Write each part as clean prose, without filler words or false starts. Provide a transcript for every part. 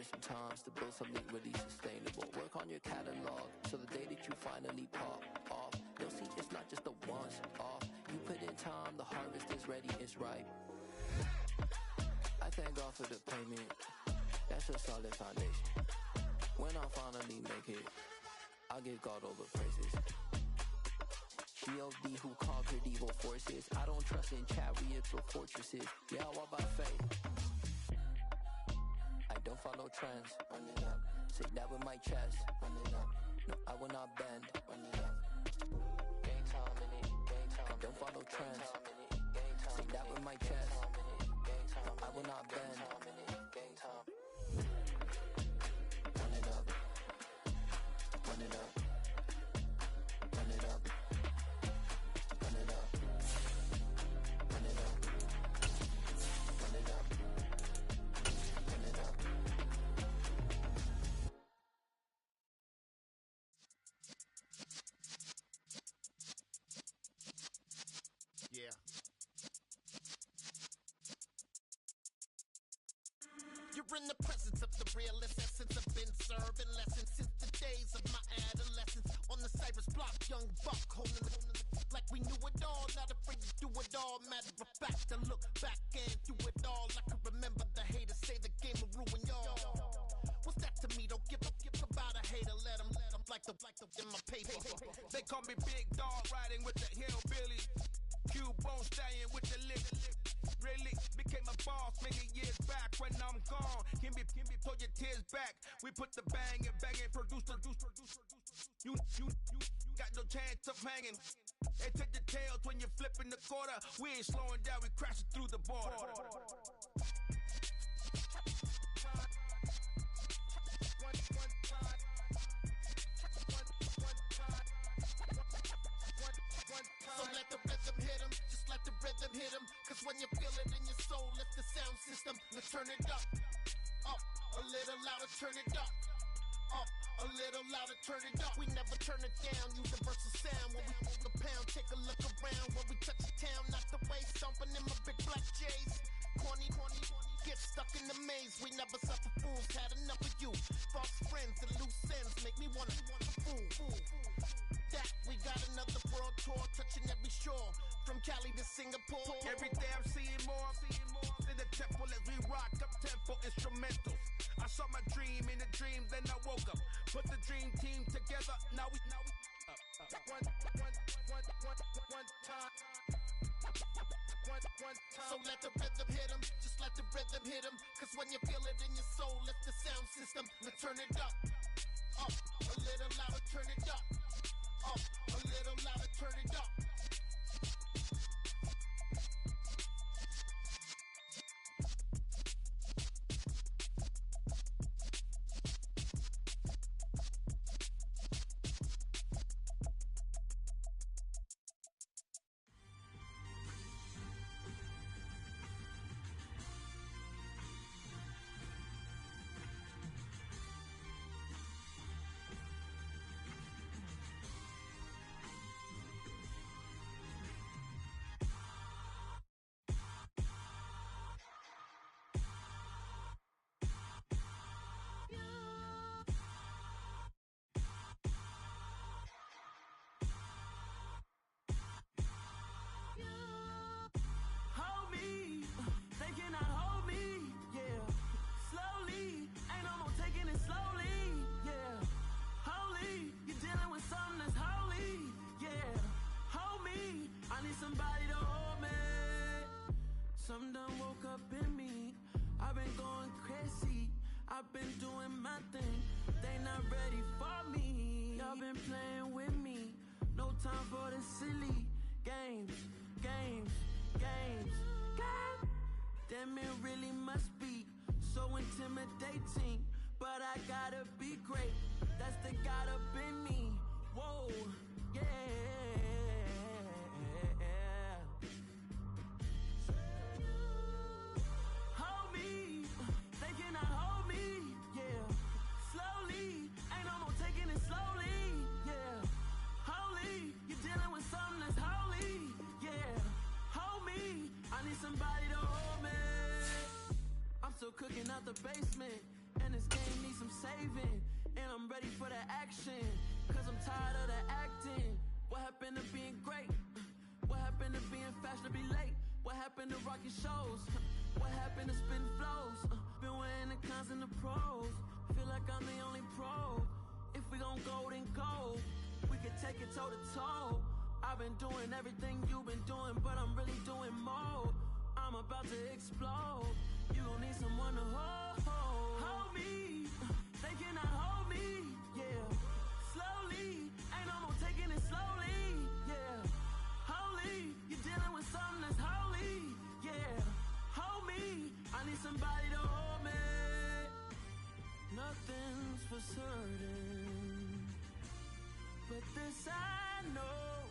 some times to build something really sustainable. Work on your catalog, so the day that you finally pop off, you'll see it's not just a once off. You put in time, the harvest is ready, it's ripe. I thank God for the payment, that's a solid foundation. When I finally make it, I'll give God all the praises. G.O.D. who conquered evil forces. I don't trust in chariots or fortresses. Yeah, I walk by faith, I don't follow trends. Run it up. Say that with my chest. Run it up. No, I will not bend. Run it up. Gang time in it. Gang time. I don't follow trends. Say that with my chest. No, I will not bend. Gang time. Run it up. Run it up. Run it up. Run it up. Run it up. Run it up. Run it up. Yeah. You're in the presence of the realest essence. I've been serving lessons since the days of my adolescence. On the Cypress block, young buck holding it like we knew it all. Not afraid to do it all. Matter of fact, I look back and do it all. I can remember the haters say the game will ruin y'all. What's that to me? Don't give about a hater. Let them like the in my paper. They call me Big Dog, riding with the hillbilly. Q-Bone stallion with the lip. Really became a boss many years back. When I'm gone, can be pull your tears back. We put the bang and produce. You got no chance of hanging. They take the tails when you're flipping the quarter. We ain't slowing down, we crashing through the border. So let the rhythm hit him, just let the rhythm hit him. Cause when you feel it in your soul, lift the sound system. Let's turn it up, a little louder, turn it up, a little louder, turn it up. We never turn it down, universal sound. When we move the pound, take a look around. When we touch the town, not the way, stomping in my big black J's. Corny, get stuck in the maze. We never suffer fools, had enough of you. False friends and loose ends make me wanna fool. That we got another world tour, touching every shore, from Cali to Singapore. Every day I'm seeing more in the temple as we rock up tempo instrumentals. I saw my dream in a dream, then I woke up. Put the dream team together, now we one time. So let the rhythm hit him, just let the rhythm hit him. Cause when you feel it in your soul, lift the sound system. Let's turn it up, a little louder, turn it up, a little louder, turn it up. Something done woke up in me. I've been going crazy. I've been doing my thing. They not ready for me. Y'all been playing with me. No time for the silly games. Damn, it really must be so intimidating. But I gotta be great. That's the God up in me. Whoa, yeah. Somebody to hold me. I'm still cooking out the basement, and this game needs some saving, and I'm ready for the action, cause I'm tired of the acting. What happened to being great? What happened to being fashionably late? What happened to rocking shows? What happened to spitting flows? Been wearing the cons and the pros. Feel like I'm the only pro. If we gon' go, then go. We can take it toe to toe. I've been doing everything you've been doing, but I'm really doing more. I'm about to explode. You gon' need someone to hold me. They cannot hold me, yeah. Slowly, ain't no more taking it slowly, yeah. Holy, you're dealing with something that's holy, yeah. Hold me, I need somebody to hold me. Nothing's for certain, but this I know.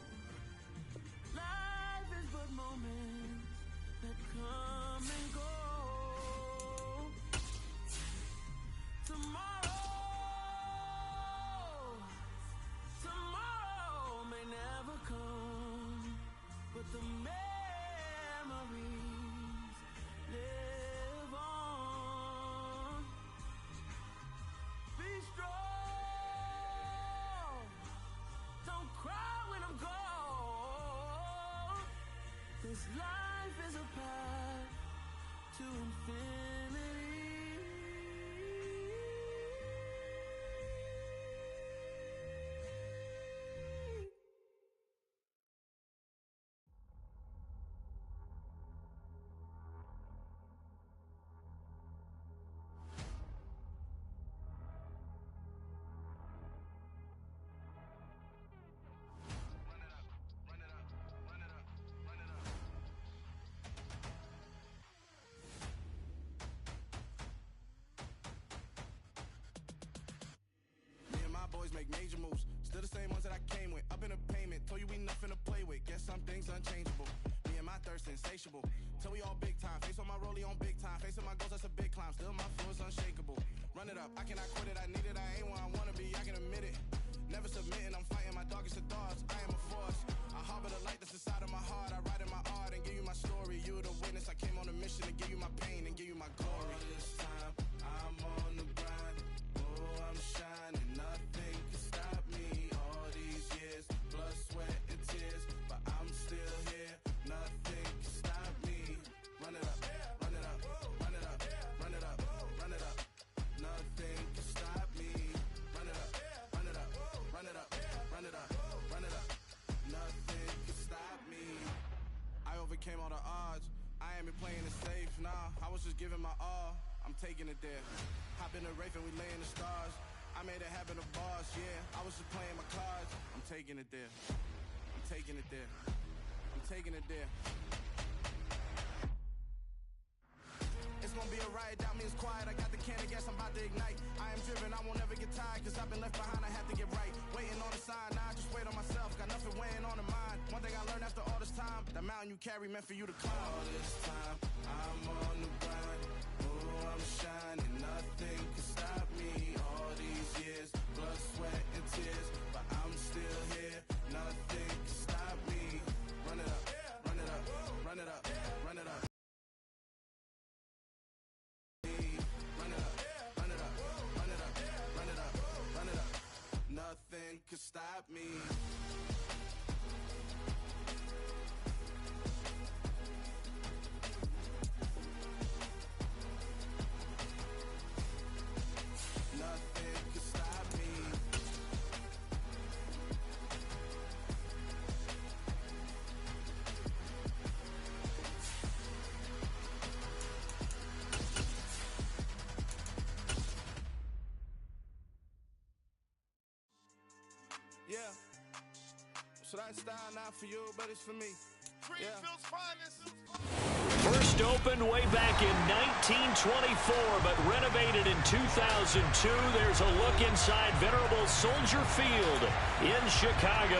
Life is but moments that come and go. Tomorrow may never come, but the memories live on. Be strong, don't cry when I'm gone. This life is a path to infinity. Make major moves, still the same ones that I came with. Up in a payment, told you we nothing to play with. Guess some things unchangeable. Me and my thirst insatiable. Till we all big time. Face on my rollie on big time. Facing my goals, that's a big climb. Still my flow is unshakable. Run it up, I cannot quit it. I need it, I ain't where I wanna be. I can admit it. Never submitting, I'm fighting my darkest of thoughts. I am a force. I harbor the light that's inside of my heart. I write in my art and give you my story. You the witness. I came on a mission to give you my pain and give you my glory. All this time, I'm on the grind. Oh, I'm shining. Nothing can stop me. All these years, blood, sweat, and tears, but I'm still here. Nothing can stop me. Run it up, run it up, run it up, run it up, run it up. Nothing can stop me. Run it up, run it up, run it up, run it up, run it up. Nothing can stop me. I overcame all the odds. I ain't been playing it safe, nah. I was just giving my all. I'm taking it there. Hop in the Wraith and we lay in the stars. I made it happen to boss, yeah. I was just playing my cards. I'm taking it there. I'm taking it there. I'm taking it there. It's gonna be a riot, doubt me it's quiet. I got the can of gas, I'm about to ignite. I am driven, I won't ever get tired, cause I've been left behind, I have to get right. Waiting on the sign, now I just wait on myself. Got nothing weighing on the mind. One thing I learned after all this time, the mountain you carry meant for you to climb. All this time, I'm on the grind. Oh, I'm shining, nothing can stop me. All these years, blood, sweat, and tears, but I'm still here. Nothing can stop me. Run it up, run it up, run it up, run it up. Run it up, run it up, run it up, run it up, run it up. Nothing can stop me. Nothing can stop me. Yeah. So that style not for you, but it's for me. Greenfield's finest. First opened way back in 1924, but renovated in 2002. There's a look inside venerable Soldier Field in Chicago.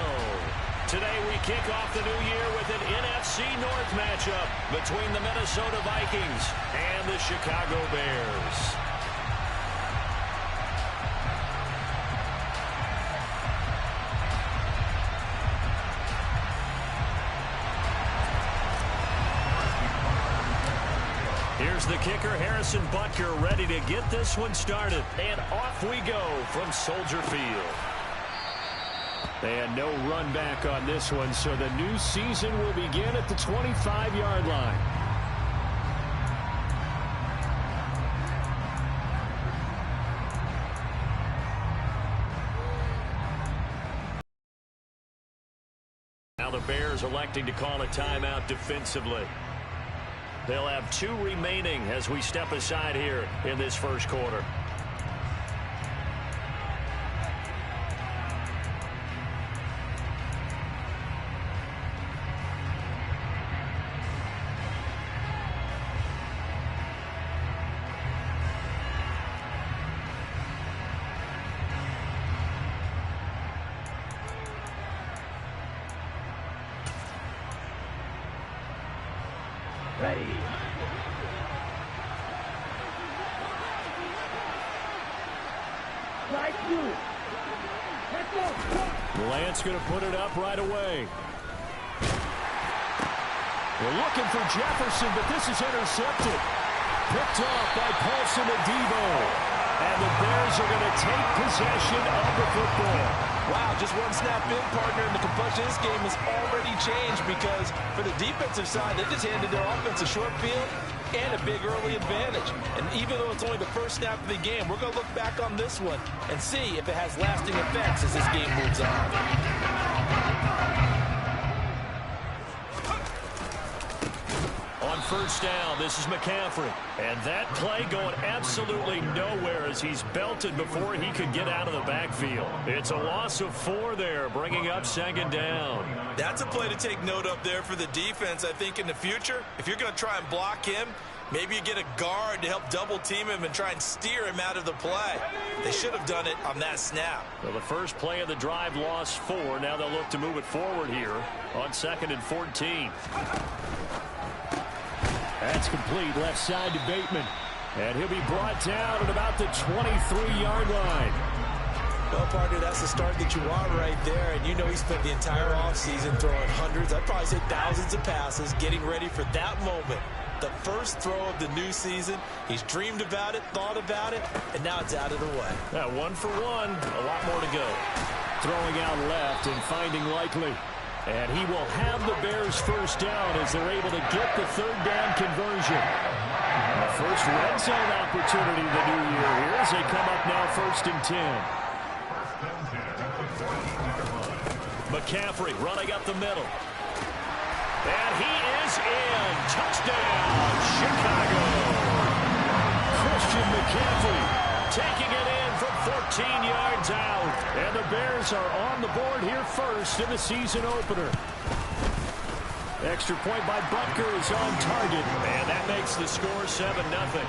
Today we kick off the new year with an NFC North matchup between the Minnesota Vikings and the Chicago Bears. Here's Here's the kicker, Harrison Butker, ready to get this one started. And off we go from Soldier Field. And no run back on this one, so the new season will begin at the 25-yard line. Now the Bears electing to call a timeout defensively. They'll have 2 remaining as we step aside here in this first quarter. Ready. Right two. Let's go. Lance going to put it up right away. We're looking for Jefferson, but this is intercepted. Picked off by Paulson Adebo. And the Bears are going to take possession of the football. Wow, just one snap in, partner, and the complexion of this game has already changed because for the defensive side, they just handed their offense a short field and a big early advantage. And even though it's only the first snap of the game, we're going to look back on this one and see if it has lasting effects as this game moves on. On first down, this is McCaffrey. And that play going absolutely nowhere as he's belted before he could get out of the backfield. It's a loss of 4 there, bringing up second down. That's a play to take note of there for the defense, I think, in the future. If you're going to try and block him, maybe you get a guard to help double team him and try and steer him out of the play. They should have done it on that snap. Well, the first play of the drive lost 4. Now they'll look to move it forward here on 2nd and 14. That's complete left side to Bateman. And he'll be brought down at about the 23-yard line. Well, partner, that's the start that you want right there. And you know he spent the entire offseason throwing hundreds, I'd probably say thousands of passes, getting ready for that moment. The first throw of the new season. He's dreamed about it, thought about it, and now it's out of the way. Yeah, 1 for 1. A lot more to go. Throwing out left and finding Likely. And he will have the Bears first down as they're able to get the 3rd down conversion. The first red zone opportunity of the new year here as they come up now 1st and 10. McCaffrey running up the middle. And he is in. Touchdown, Chicago. Christian McCaffrey taking it in from 14 yards out. And the Bears are on the board here first in the season opener. Extra point by Butker is on target. And that makes the score 7-0.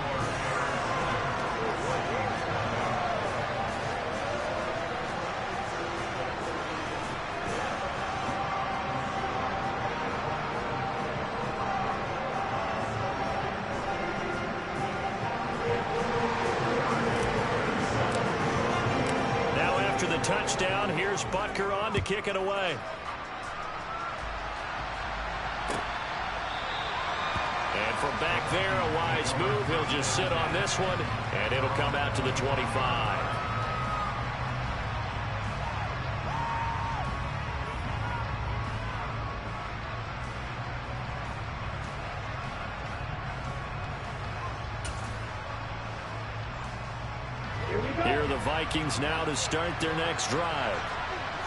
After the touchdown, here's Butker on to kick it away. And from back there, a wise move. He'll just sit on this one, and it'll come out to the 25. Here are the Vikings now to start their next drive.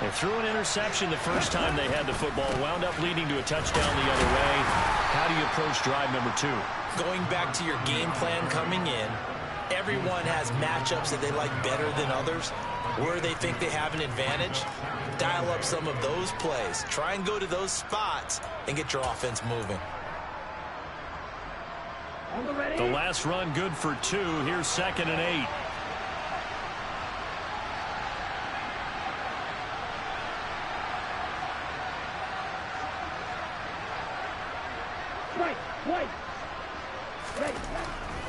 They threw an interception the first time they had the football, wound up leading to a touchdown the other way. How do you approach drive number 2? Going back to your game plan coming in, everyone has matchups that they like better than others. Where they think they have an advantage, dial up some of those plays. Try and go to those spots and get your offense moving. The last run good for 2. Here's 2nd and 8.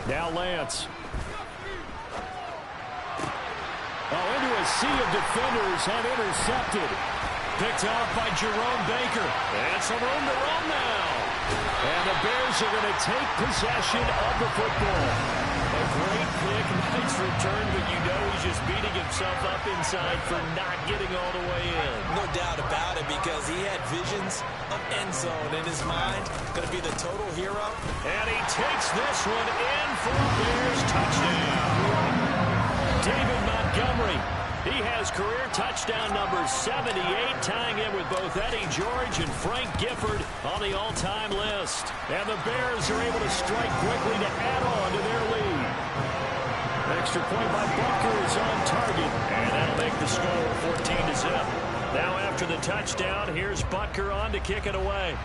Now Lance. Into a sea of defenders and intercepted. Picked off by Jerome Baker. And some room to run now. And the Bears are going to take possession of the football. A great pick, nice return, but you know he's just beating himself up inside for not getting all the way in. No doubt about it, because he had visions of end zone in his mind. Going to be the total hero. And he takes this one in for a Bears touchdown. David Montgomery. He has career touchdown number 78, tying in with both Eddie George and Frank Gifford on the all-time list. And the Bears are able to strike quickly to add on to their lead. Extra point by Butker is on target, and that'll make the score 14-0. Now after the touchdown, here's Butker on to kick it away.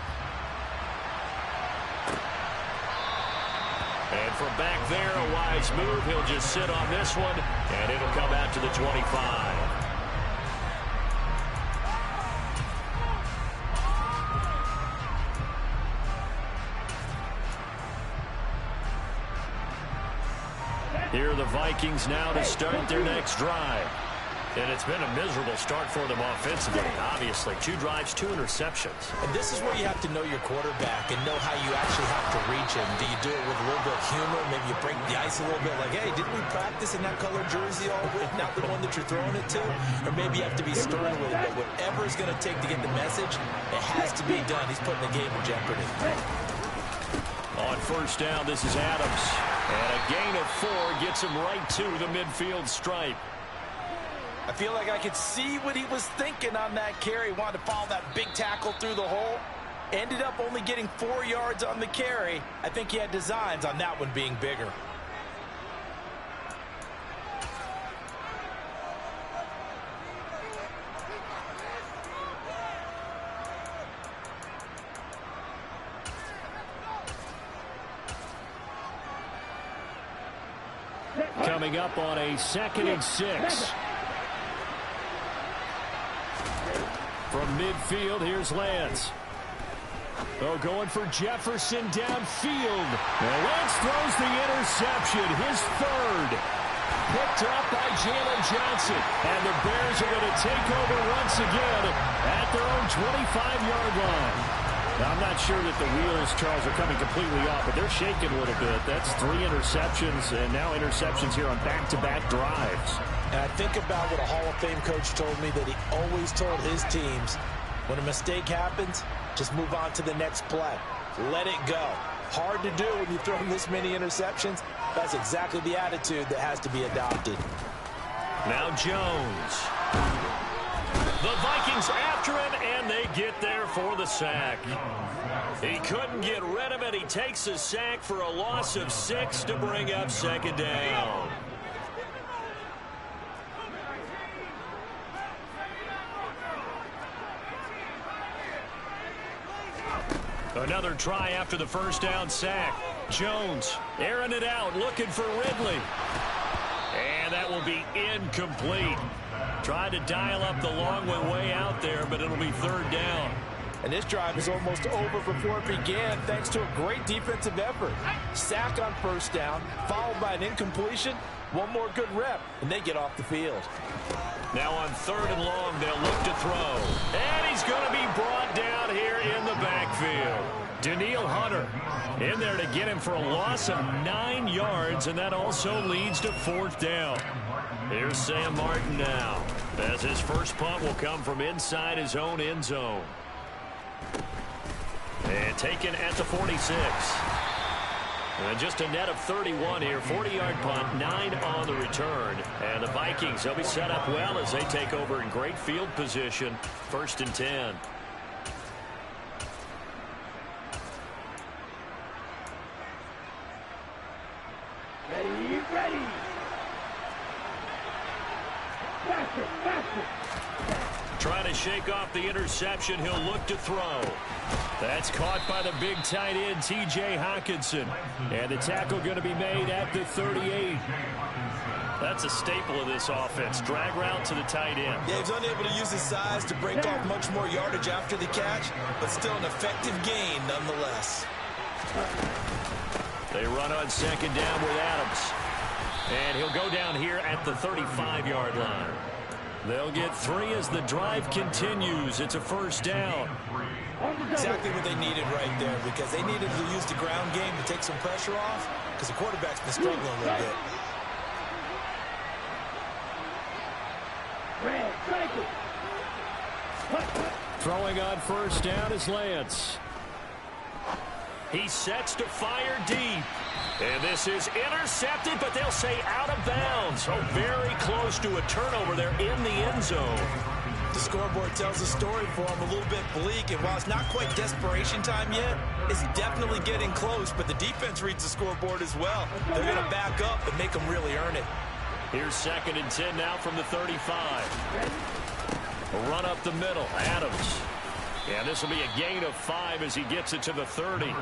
And from back there, a wise move. He'll just sit on this one, and it'll come out to the 25. Here are the Vikings now to start their next drive. And it's been a miserable start for them offensively. Obviously, 2 drives, 2 interceptions. And this is where you have to know your quarterback and know how you actually have to reach him. Do you do it with a little bit of humor? Maybe you break the ice a little bit, like, hey, didn't we practice in that color jersey all week, not the one that you're throwing it to? Or maybe you have to be stern a little bit. Whatever it's going to take to get the message, it has to be done. He's putting the game in jeopardy. On first down, this is Adams. And a gain of 4 gets him right to the midfield stripe. I feel like I could see what he was thinking on that carry. Wanted to follow that big tackle through the hole. Ended up only getting 4 yards on the carry. I think he had designs on that one being bigger. Coming up on a 2nd and 6. From midfield, here's Lance. Oh, going for Jefferson downfield. And Lance throws the interception, his 3rd. Picked up by Jalen Johnson. And the Bears are going to take over once again at their own 25-yard line. Now, I'm not sure that the wheels, Charles, are coming completely off, but they're shaking a little bit. That's 3 interceptions, and now interceptions here on back-to-back drives. And I think about what a Hall of Fame coach told me, that he always told his teams, when a mistake happens, just move on to the next play. Let it go. Hard to do when you throw this many interceptions. That's exactly the attitude that has to be adopted. Now Jones. The Vikings after him, and they get there for the sack. He couldn't get rid of it. He takes a sack for a loss of 6 to bring up 2nd down. Another try after the first down sack. Jones airing it out, looking for Ridley. And that will be incomplete. Tried to dial up the long one way out there, but it'll be 3rd down. And this drive is almost over before it began, thanks to a great defensive effort. Sack on first down, followed by an incompletion. One more good rep, and they get off the field. Now on 3rd and long, they'll look to throw. And he's going to be brought down here in the backfield. Danielle Hunter in there to get him for a loss of 9 yards, and that also leads to 4th down. Here's Sam Martin now, as his first punt will come from inside his own end zone. And taken at the 46. And just a net of 31 here. 40-yard punt, 9 on the return. And the Vikings, they'll be set up well as they take over in great field position. 1st and 10. Ready, ready. Faster, faster. Trying to shake off the interception. He'll look to throw. That's caught by the big tight end, T.J. Hockenson. And the tackle going to be made at the 38. That's a staple of this offense. Drag route to the tight end. Yeah, he's unable to use his size to break off much more yardage after the catch, but still an effective gain nonetheless. They run on 2nd down with Adams. And he'll go down here at the 35-yard line. They'll get 3 as the drive continues. It's a first down. Exactly what they needed right there, because they needed to use the ground game to take some pressure off, because the quarterback's been struggling a little bit. Throwing on first down is Lance. He sets to fire deep. And this is intercepted, but they'll say out of bounds. Oh, very close to a turnover there in the end zone. The scoreboard tells the story for him, a little bit bleak, and while it's not quite desperation time yet, it's definitely getting close, but the defense reads the scoreboard as well. They're going to back up and make them really earn it. Here's 2nd and 10 now from the 35. A run up the middle, Adams. And this will be a gain of 5 as he gets it to the 30. A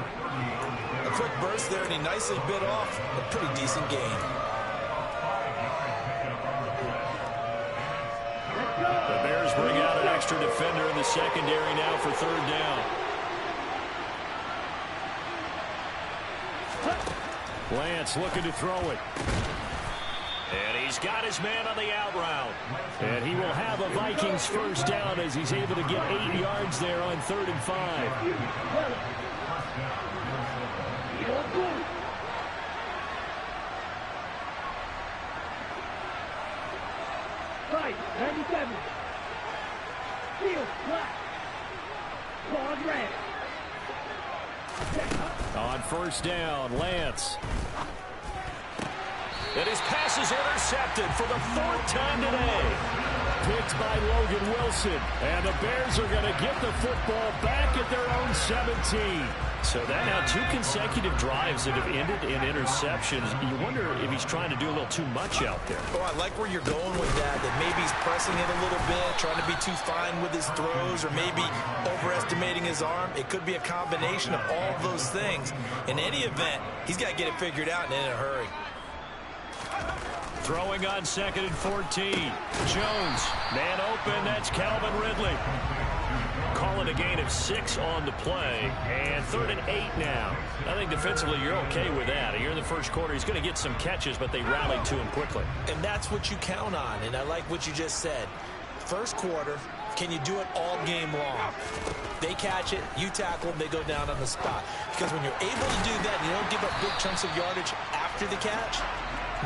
quick burst there, and he nicely bit off a pretty decent gain. The Bears bring out an extra defender in the secondary now for 3rd down. Lance looking to throw it. And he's got his man on the out route. And he will have a Vikings first down as he's able to get 8 yards there on 3rd and 5. Fight, 97. Field, black. Claws red. On first down, Lance. And his pass is intercepted for the 4th time today. Picked by Logan Wilson. And the Bears are going to get the football back at their own 17. So that now 2 consecutive drives that have ended in interceptions. You wonder if he's trying to do a little too much out there. Oh, I like where you're going with that maybe he's pressing it a little bit, trying to be too fine with his throws, or maybe overestimating his arm. It could be a combination of all of those things. In any event, he's got to get it figured out and in a hurry. Throwing on 2nd and 14. Jones, man open, that's Calvin Ridley. Calling a gain of 6 on the play, and 3rd and 8 now. I think defensively you're okay with that. Here in the first quarter, he's going to get some catches, but they rallied to him quickly. And that's what you count on, and I like what you just said. First quarter, can you do it all game long? They catch it, you tackle them, they go down on the spot. Because when you're able to do that, and you don't give up big chunks of yardage after the catch,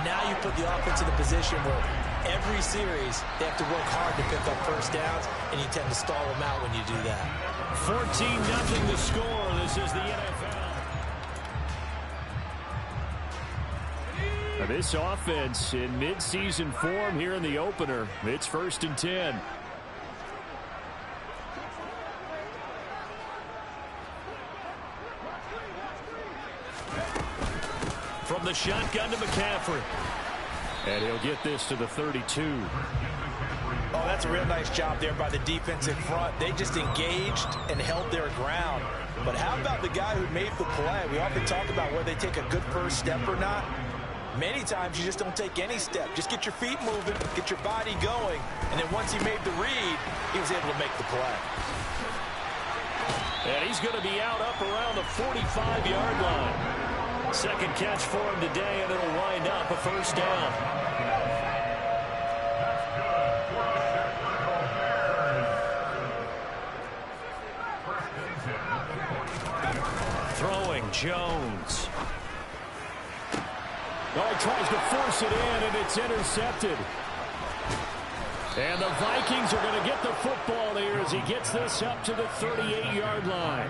now you put the offense in a position where every series they have to work hard to pick up first downs, and you tend to stall them out when you do that. 14-0 the score. This is the NFL. This offense in midseason form here in the opener. It's 1st and 10. From the shotgun to McCaffrey. And he'll get this to the 32. Oh, that's a real nice job there by the defense in front. They just engaged and held their ground. But how about the guy who made the play? We often talk about whether they take a good first step or not. Many times you just don't take any step. Just get your feet moving, get your body going, and then once he made the read, he was able to make the play. And he's going to be out up around the 45-yard line. Second catch for him today, and it'll wind up a first down. Throwing Jones. Oh, he tries to force it in, and it's intercepted. And the Vikings are going to get the football here as he gets this up to the 38-yard line.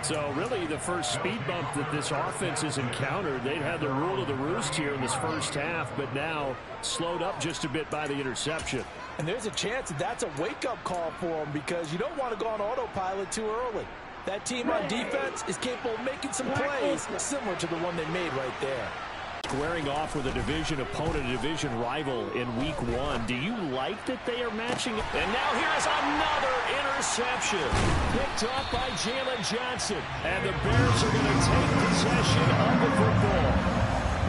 So really the first speed bump that this offense has encountered. They'd had the rule of the roost here in this first half, but now slowed up just a bit by the interception. And there's a chance that that's a wake-up call for them, because you don't want to go on autopilot too early. That team on defense is capable of making some plays similar to the one they made right there. Squaring off with a division opponent, a division rival in week 1. Do you like that they are matching it? And now here's another interception. Picked off by Jalen Johnson. And the Bears are going to take possession of the football.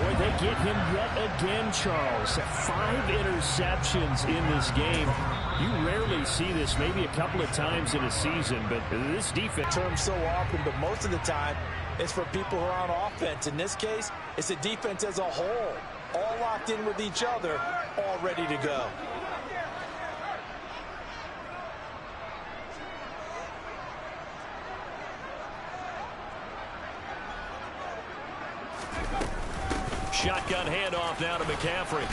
Boy, they get him yet again, Charles. 5 interceptions in this game. You rarely see this, maybe a couple of times in a season, but this defense terms so often, but most of the time it's for people who are on offense. In this case, it's the defense as a whole, all locked in with each other, all ready to go. shotgun handoff now to McCaffrey.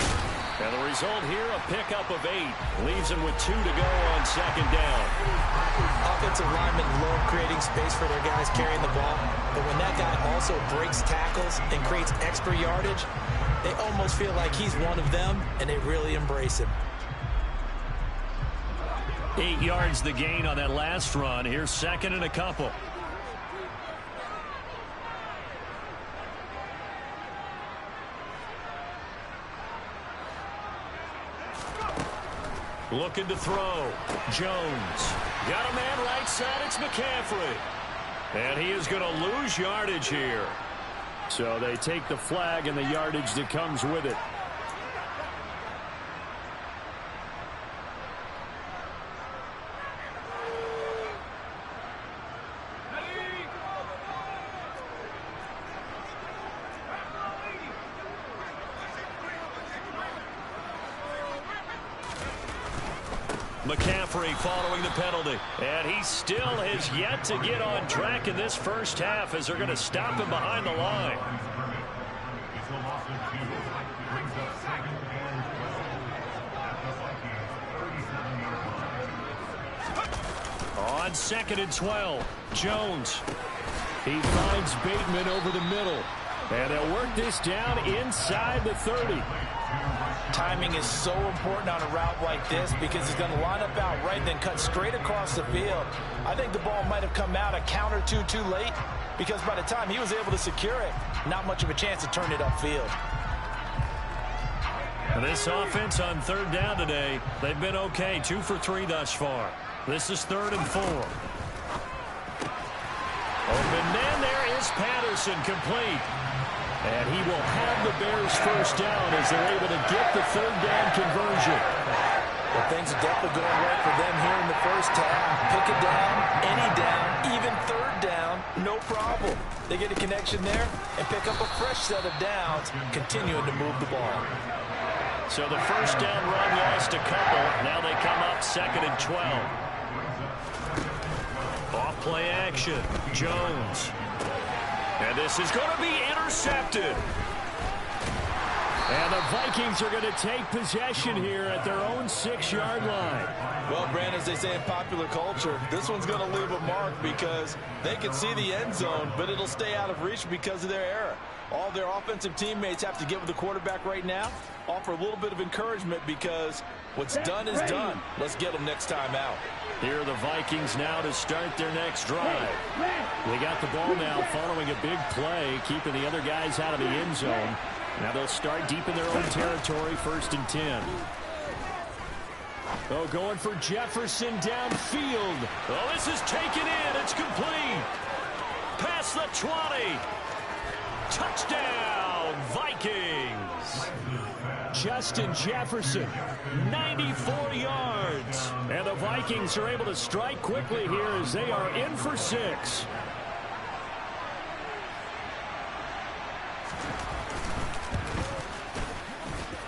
And the result here, a pickup of 8. Leaves him with 2 to go on second down. Offensive linemen love creating space for their guys carrying the ball. But when that guy also breaks tackles and creates extra yardage, they almost feel like he's one of them, and they really embrace him. 8 yards the gain on that last run. Here's second and a couple. Looking to throw. Jones. Got a man right side. It's McCaffrey. And he is going to lose yardage here. So they take the flag and the yardage that comes with it. McCaffrey following the penalty. And he still has yet to get on track in this first half as they're going to stop him behind the line. On 2nd and 12, Jones. He finds Bateman over the middle. And they'll work this down inside the 30. Timing is so important on a route like this because he's going to line up out right, then cut straight across the field. I think the ball might have come out a count or two too late because by the time he was able to secure it, not much of a chance to turn it upfield. This offense on 3rd down today, they've been okay, 2 for 3 thus far. This is 3rd and 4. Open man, there is Patterson, complete. And he will have the Bears first down as they're able to get the 3rd down conversion. Well, things are definitely going right for them here in the first half. Pick it down, any down, even 3rd down, no problem. They get a connection there and pick up a fresh set of downs, continuing to move the ball. So the first down run lost a couple. Now they come up 2nd and 12. Off play action. Jones. And this is going to be intercepted. And the Vikings are going to take possession here at their own 6-yard line. Well, Brandon, as they say in popular culture, this one's going to leave a mark because they can see the end zone, but it'll stay out of reach because of their error. All their offensive teammates have to get with the quarterback right now, offer a little bit of encouragement because what's done is done. Let's get them next time out. Here are the Vikings now to start their next drive. They got the ball now following a big play, keeping the other guys out of the end zone. Now they'll start deep in their own territory, 1st and 10. Oh, going for Jefferson downfield. Oh, this is taken in. It's complete. Past the 20. Touchdown, Vikings. Justin Jefferson, 94 yards. And the Vikings are able to strike quickly here as they are in for 6.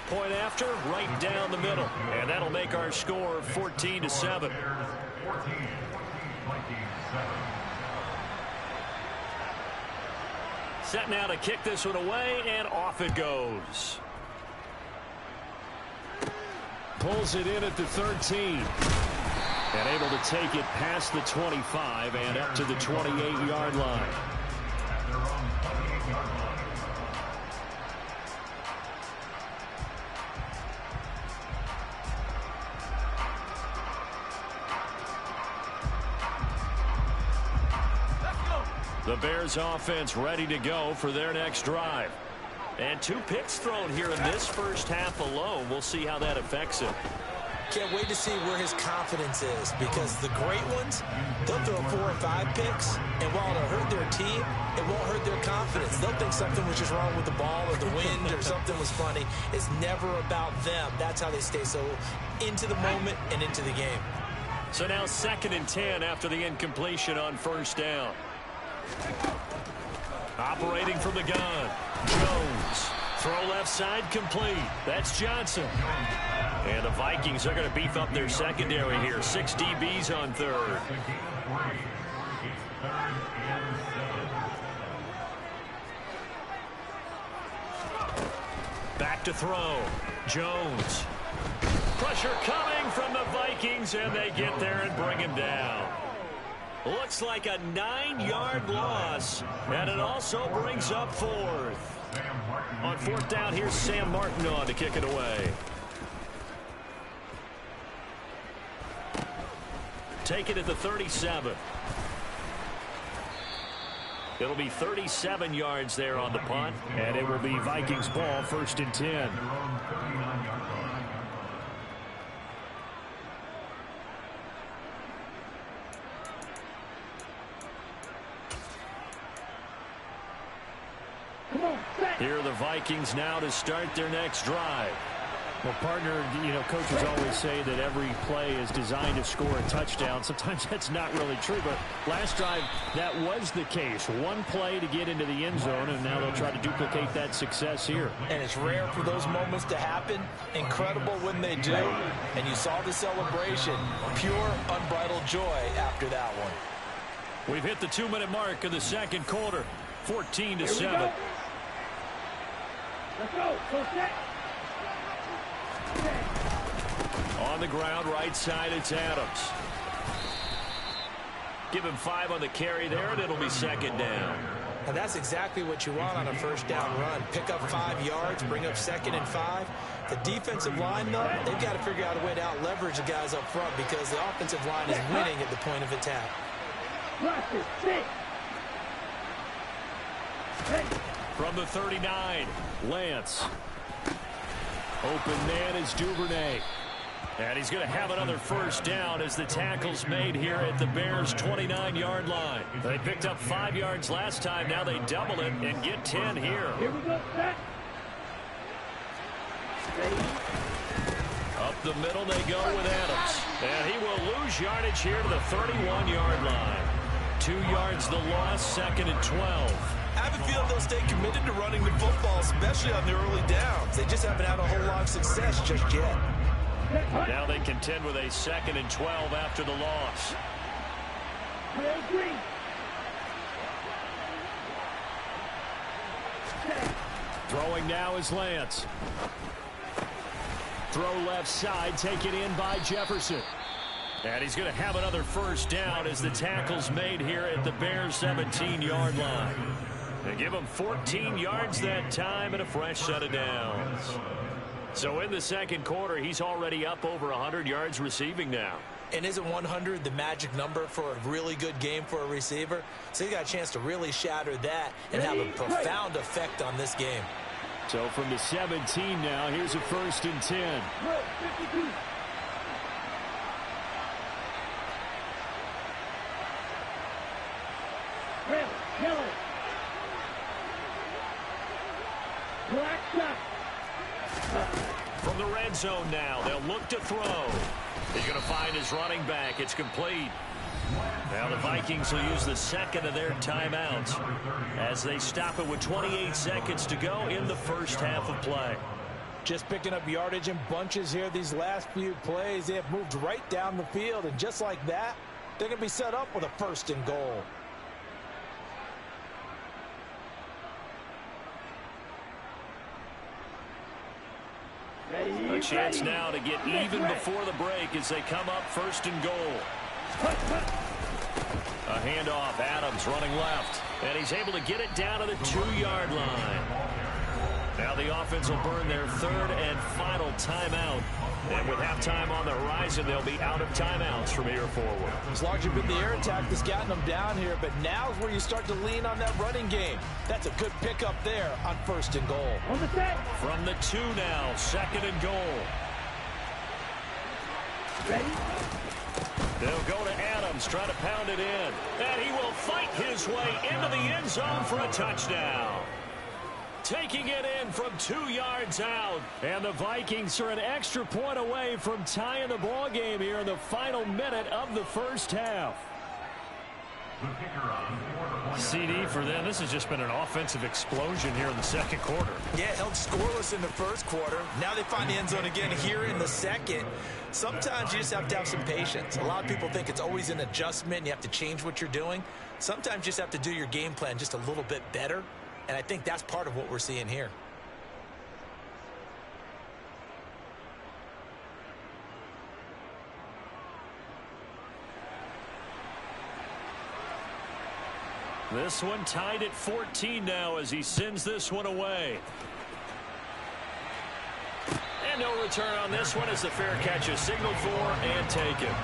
Point after, right down the middle. And that'll make our score 14-7. Set now to kick this one away, and off it goes. Pulls it in at the 13. And able to take it past the 25 and up to the 28-yard line. The Bears offense ready to go for their next drive. And 2 picks thrown here in this first half alone. We'll see how that affects him. Can't wait to see where his confidence is because the great ones, they'll throw 4 or 5 picks, and while it'll hurt their team, it won't hurt their confidence. They'll think something was just wrong with the ball or the wind or something was funny. It's never about them. That's how they stay so into the moment and into the game. So now 2nd and 10 after the incompletion on 1st down. Operating from the gun. Jones. Throw left side complete. That's Johnson. And the Vikings are going to beef up their secondary here. 6 DBs on 3rd. Back to throw. Jones. Pressure coming from the Vikings, and they get there and bring him down. Looks like a 9-yard loss, and it also brings up 4th. On 4th down, here's Sam Martin on to kick it away. Take it at the 37. It'll be 37 yards there on the punt, and it will be Vikings ball, 1st and 10. Here are the Vikings now to start their next drive. Well, partner, coaches always say that every play is designed to score a touchdown. Sometimes that's not really true, but last drive, that was the case. One play to get into the end zone, and now they'll try to duplicate that success here. And it's rare for those moments to happen. Incredible when they do. And you saw the celebration. Pure, unbridled joy after that one. We've hit the 2-minute mark of the second quarter. 14-7. Let's go. Go set. On the ground, right side, it's Adams. Give him 5 on the carry there, and it'll be 2nd down. And that's exactly what you want on a 1st down run. Pick up 5 yards, bring up 2nd and 5. The defensive line, though, they've got to figure out a way to out-leverage the guys up front because the offensive line is winning at the point of attack. From the 39, Lance. Open man is Duvernay. And he's going to have another 1st down as the tackle's made here at the Bears' 29-yard line. They picked up 5 yards last time. Now they double it and get 10 here. Here we go, set. Up the middle they go with Adams. And he will lose yardage here to the 31-yard line. 2 yards the loss, 2nd and 12. I have a feeling they'll stay committed to running the football, especially on the early downs. They just haven't had a whole lot of success just yet. Now they contend with a 2nd and 12 after the loss. Throwing now is Lance. Throw left side, taken in by Jefferson. And he's going to have another 1st down as the tackle's made here at the Bears' 17-yard line. They give him 14 yards that time and a fresh set of downs. So in the second quarter, he's already up over 100 yards receiving now. And isn't 100 the magic number for a really good game for a receiver? So he got a chance to really shatter that and have a profound effect on this game. So from the 17 now, here's a 1st and 10. Yellow. Black shot. From the red zone now, they'll look to throw. He's going to find his running back. It's complete. Now the Vikings will use the 2nd of their timeouts as they stop it with 28 seconds to go in the 1st half of play. Just picking up yardage in bunches here these last few plays. They have moved right down the field, and just like that, they're going to be set up with a 1st and goal. A chance now to get even before the break as they come up 1st and goal. A handoff, Adams running left, and he's able to get it down to the 2-yard line. Now the offense will burn their 3rd and final timeout. And with halftime on the horizon, they'll be out of timeouts from here forward. It's largely been the air attack that's gotten them down here, but now's where you start to lean on that running game. That's a good pickup there on 1st and goal. From the 2 now, 2nd and goal. Ready? They'll go to Adams, try to pound it in. And he will fight his way into the end zone for a touchdown. Taking it in from 2 yards out. And the Vikings are an extra point away from tying the ball game here in the final minute of the 1st half. CD for them, this has just been an offensive explosion here in the second quarter. Yeah, held scoreless in the 1st quarter. Now they find the end zone again here in the 2nd. Sometimes you just have to have some patience. A lot of people think it's always an adjustment. You have to change what you're doing. Sometimes you just have to do your game plan just a little bit better. And I think that's part of what we're seeing here. This one tied at 14 now as he sends this one away. And no return on this one as the fair catch is signaled for and taken.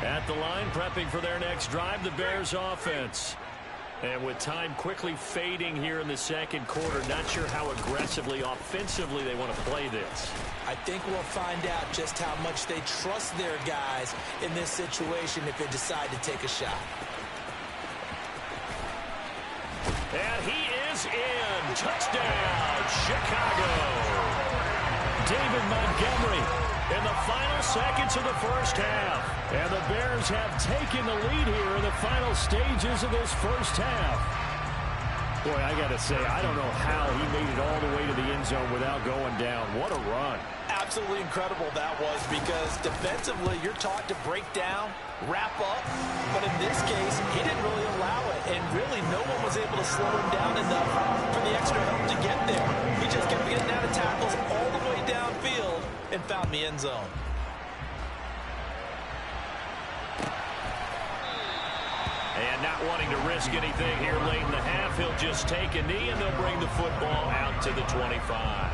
At the line, prepping for their next drive, the Bears offense. And with time quickly fading here in the second quarter, not sure how aggressively, offensively they want to play this. I think we'll find out just how much they trust their guys in this situation if they decide to take a shot. And he is in. Touchdown, Chicago. David Montgomery in the final seconds of the first half. And the Bears have taken the lead here in the final stages of this first half. Boy, I got to say, I don't know how he made it all the way to the end zone without going down. What a run. Absolutely incredible that was, because defensively you're taught to break down, wrap up, but in this case he didn't really allow it, and really no one was able to slow him down enough for the extra help to get there. He just kept getting out of tackles all the way downfield and found the end zone. And not wanting to risk anything here late in the half, he'll just take a knee and they'll bring the football out to the 25.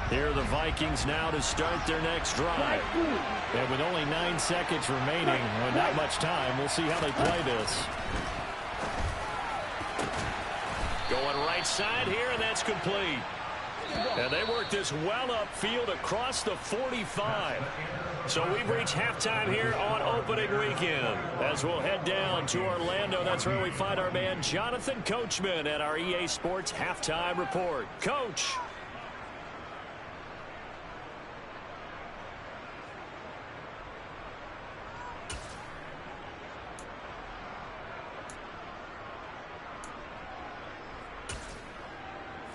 Here are the Vikings now to start their next drive. And with only 9 seconds remaining, and not much time, we'll see how they play this. Going right side here, and that's complete. And they work this well upfield across the 45. So we've reached halftime here on opening weekend. As we'll head down to Orlando, that's where we find our man Jonathan Coachman at our EA Sports Halftime Report. Coach.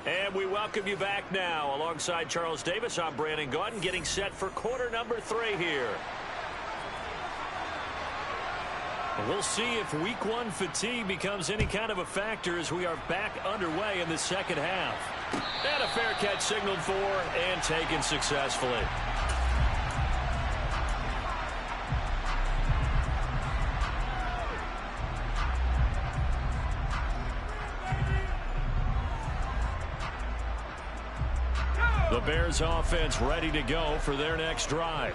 And we welcome you back now. Alongside Charles Davis, I'm Brandon Gaudin, getting set for quarter number 3 here. And we'll see if week 1 fatigue becomes any kind of a factor as we are back underway in the second half. And a fair catch signaled for and taken successfully. The Bears offense ready to go for their next drive.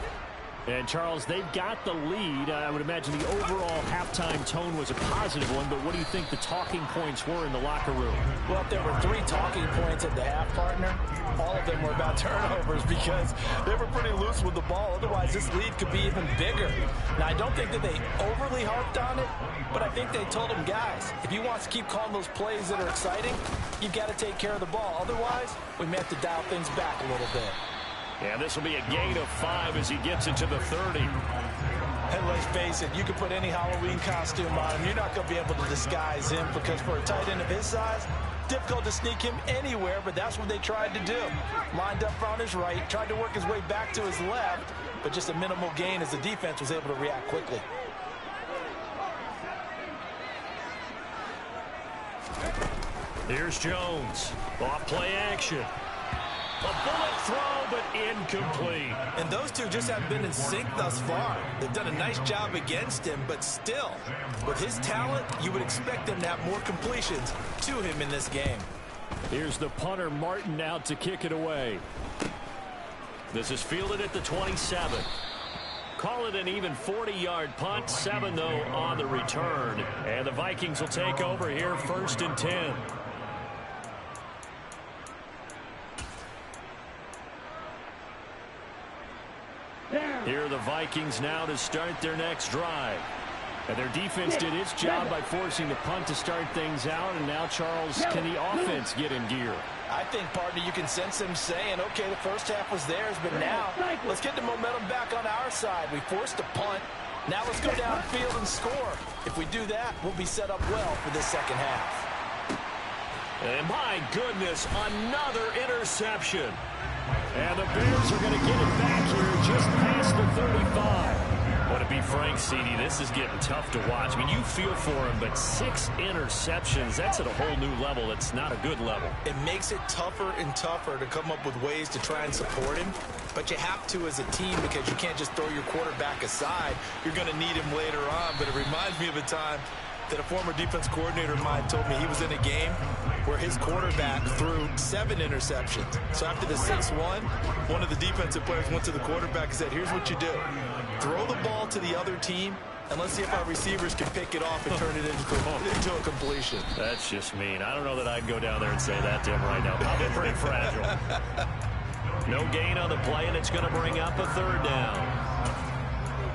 And, Charles, they've got the lead. I would imagine the overall halftime tone was a positive one, but what do you think the talking points were in the locker room? Well, if there were 3 talking points at the half, partner, all of them were about turnovers because they were pretty loose with the ball. Otherwise, this lead could be even bigger. Now, I don't think that they overly harped on it, but I think they told them, guys, if you want to keep calling those plays that are exciting, you've got to take care of the ball. Otherwise, we may have to dial things back a little bit. And this will be a gain of 5 as he gets into the 30. And let's face it, you can put any Halloween costume on him. You're not going to be able to disguise him because for a tight end of his size, difficult to sneak him anywhere, but that's what they tried to do. Lined up on his right, tried to work his way back to his left, but just a minimal gain as the defense was able to react quickly. Here's Jones. Off play action. A bullet throw, but incomplete. And those two just haven't been in sync thus far. They've done a nice job against him, but still, with his talent, you would expect them to have more completions to him in this game. Here's the punter, Martin, out to kick it away. This is fielded at the 27. Call it an even 40-yard punt. 7, though, on the return. And the Vikings will take over here, 1st and 10. Here are the Vikings now to start their next drive. And their defense did its job by forcing the punt to start things out. And now, Charles, can the offense get in gear? I think, partner, you can sense them saying, okay, the first half was theirs, but now let's get the momentum back on our side. We forced a punt. Now let's go downfield and score. If we do that, we'll be set up well for this second half. And my goodness, another interception. And the Bears are going to get it back here just past the 35. Well, to be frank, CD, this is getting tough to watch. I mean, you feel for him, but 6 interceptions, that's at a whole new level. It's not a good level. It makes it tougher and tougher to come up with ways to try and support him. But you have to as a team because you can't just throw your quarterback aside. You're going to need him later on. But it reminds me of a time that a former defense coordinator of mine told me he was in a game where his quarterback threw 7 interceptions. So after the 6-1, one of the defensive players went to the quarterback and said, here's what you do. Throw the ball to the other team, and let's see if our receivers can pick it off and turn it into a completion. That's just mean. I don't know that I'd go down there and say that to him right now. Probably pretty fragile. No gain on the play, and it's going to bring up a 3rd down.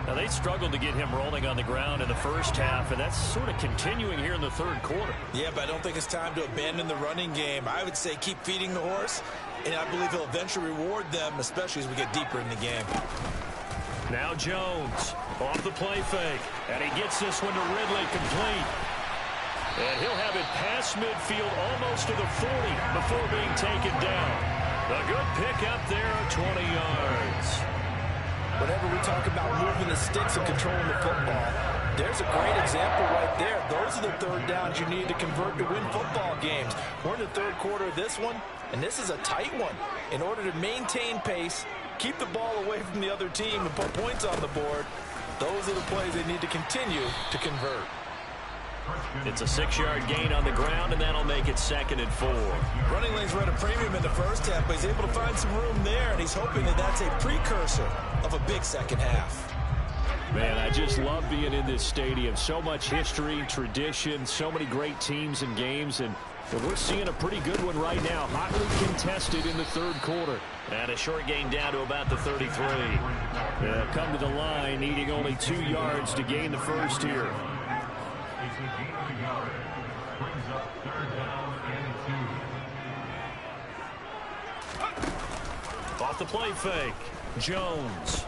Now, they struggled to get him rolling on the ground in the first half, and that's sort of continuing here in the 3rd quarter. Yeah, but I don't think it's time to abandon the running game. I would say keep feeding the horse, and I believe he'll eventually reward them, especially as we get deeper in the game. Now Jones off the play fake, and he gets this one to Ridley complete. And he'll have it past midfield almost to the 40 before being taken down. A good pickup there of 20 yards. Whenever we talk about moving the sticks and controlling the football, there's a great example right there. Those are the 3rd downs you need to convert to win football games. We're in the 3rd quarter of this one, and this is a tight one. In order to maintain pace, keep the ball away from the other team, and put points on the board, those are the plays they need to continue to convert. It's a 6-yard gain on the ground, and that'll make it 2nd and 4. Running lanes were at a premium in the first half, but he's able to find some room there, and he's hoping that that's a precursor of a big second half. Man, I just love being in this stadium. So much history, tradition, so many great teams and games, and we're seeing a pretty good one right now. Hotly contested in the 3rd quarter. And a short gain down to about the 33. Come to the line, needing only 2 yards to gain the first here. Off the play fake, Jones.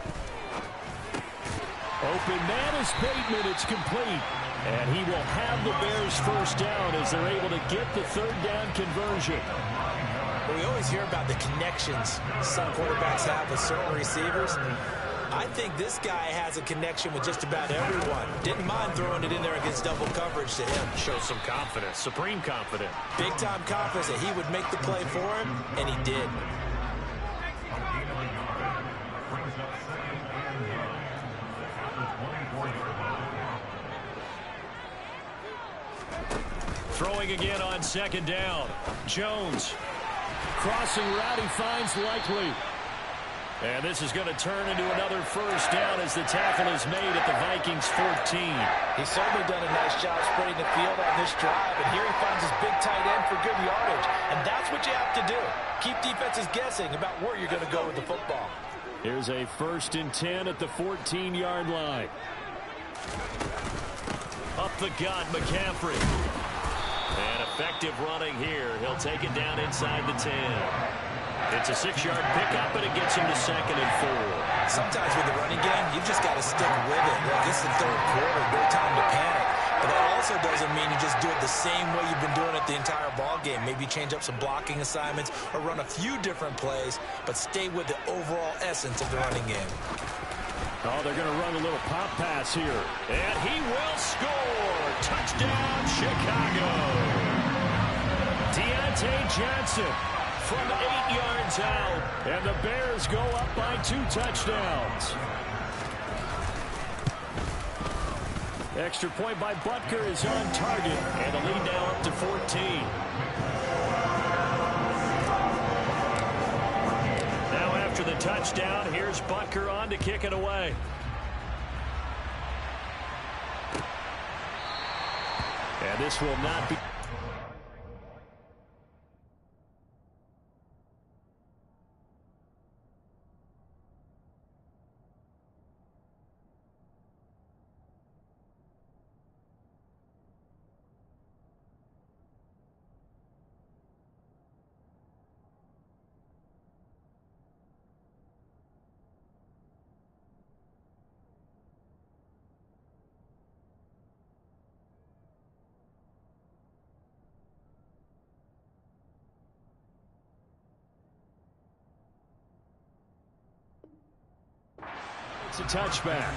Open man is Bateman. It's complete. And he will have the Bears first down as they're able to get the 3rd down conversion. Well, we always hear about the connections some quarterbacks have with certain receivers. I think this guy has a connection with just about everyone. Didn't mind throwing it in there against double coverage to him. Shows some confidence, supreme confidence. Big-time confidence that he would make the play for him, and he did. Throwing again on 2nd down. Jones. Crossing route, he finds Likely. And this is going to turn into another first down as the tackle is made at the Vikings 14. He's certainly done a nice job spreading the field on this drive, and here he finds his big tight end for good yardage. And that's what you have to do. Keep defenses guessing about where you're going to go with the football. Here's a 1st and 10 at the 14-yard line. Up the gut, McCaffrey. And effective running here. He'll take it down inside the 10. It's a 6-yard pickup, and it gets him to 2nd and 4. Sometimes with the running game, you've just got to stick with it. Look, it's the 3rd quarter. No time to panic. But that also doesn't mean you just do it the same way you've been doing it the entire ball game. Maybe change up some blocking assignments or run a few different plays, but stay with the overall essence of the running game. Oh, they're going to run a little pop pass here. And he will score. Touchdown, Chicago. Deontay Johnson from 8 yards out. And the Bears go up by 2 touchdowns. Extra point by Butker is on target. And the lead now up to 14. Now after the touchdown, here's Butker on to kick it away. And this will not be... It's a touchback.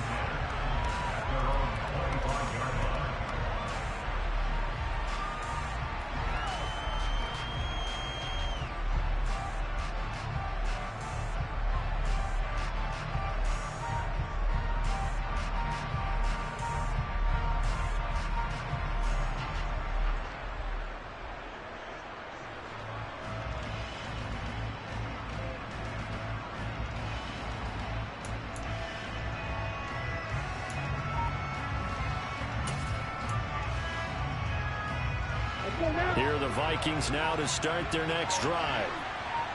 Here are the Vikings now to start their next drive.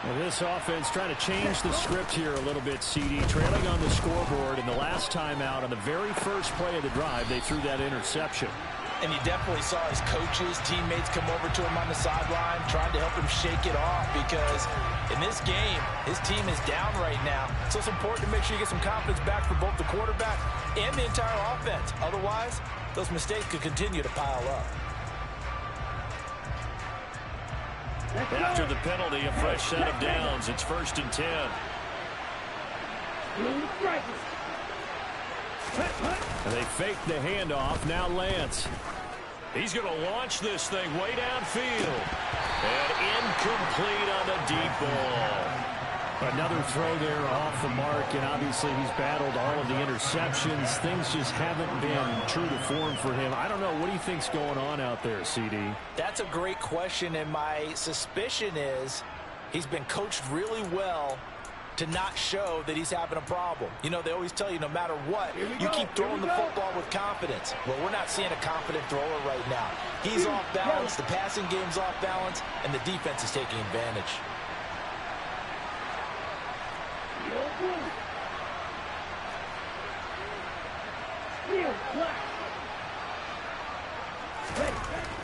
Well, this offense trying to change the script here a little bit, CD. Trailing on the scoreboard, and the last time out on the very first play of the drive, they threw that interception. And you definitely saw his coaches, teammates come over to him on the sideline, trying to help him shake it off, because in this game, his team is down right now. So it's important to make sure you get some confidence back for both the quarterback and the entire offense. Otherwise, those mistakes could continue to pile up. After the penalty, a fresh set of downs. It's 1st and 10. And they fake the handoff. Now Lance. He's going to launch this thing way downfield. And incomplete on the deep ball. Another throw there off the mark, and obviously he's battled all of the interceptions. Things just haven't been true to form for him. I don't know. What do you think's going on out there, CD? That's a great question, and my suspicion is he's been coached really well to not show that he's having a problem. You know, they always tell you no matter what, you keep throwing the football with confidence. Well, we're not seeing a confident thrower right now. He's off balance, the passing game's off balance, and the defense is taking advantage.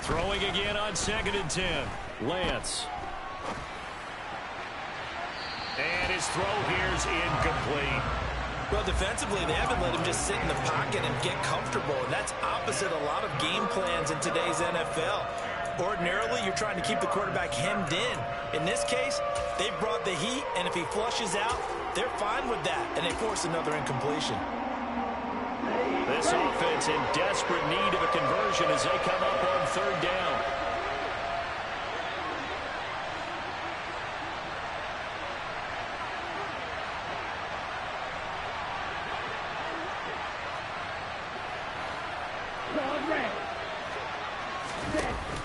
Throwing again on 2nd and 10. Lance. And his throw here's incomplete. Well, defensively, they haven't let him just sit in the pocket and get comfortable, and that's opposite a lot of game plans in today's NFL. Ordinarily, you're trying to keep the quarterback hemmed in. In this case, they brought the heat, and if he flushes out, they're fine with that, and they force another incompletion. This offense in desperate need of a conversion as they come up on 3rd down.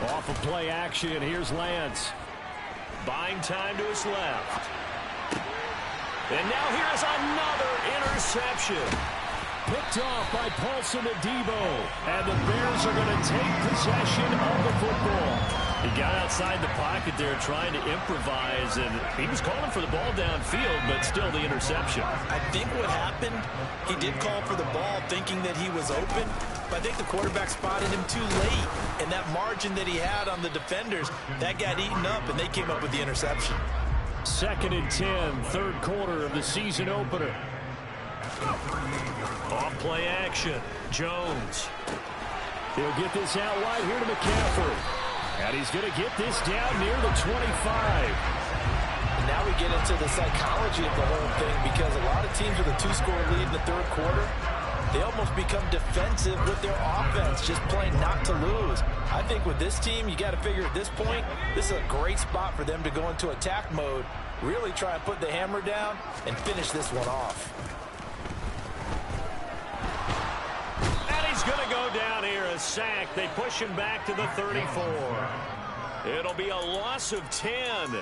Off of play action, here's Lance. Buying time to his left. And now here's another interception. Picked off by Paulson Adebo. And the Bears are going to take possession of the football. He got outside the pocket there trying to improvise, and he was calling for the ball downfield, but still the interception. I think what happened, he did call for the ball thinking that he was open, but I think the quarterback spotted him too late, and that margin that he had on the defenders, that got eaten up, and they came up with the interception. 2nd and 10, 3rd quarter of the season opener. Off play action. Jones. He'll get this out wide here to McCaffrey. And he's going to get this down near the 25. And now we get into the psychology of the whole thing, because a lot of teams with a 2-score lead in the 3rd quarter, they almost become defensive with their offense, just playing not to lose. I think with this team, you got to figure at this point, this is a great spot for them to go into attack mode, really try and put the hammer down and finish this one off. He's going to go down here, a sack. They push him back to the 34. It'll be a loss of 10,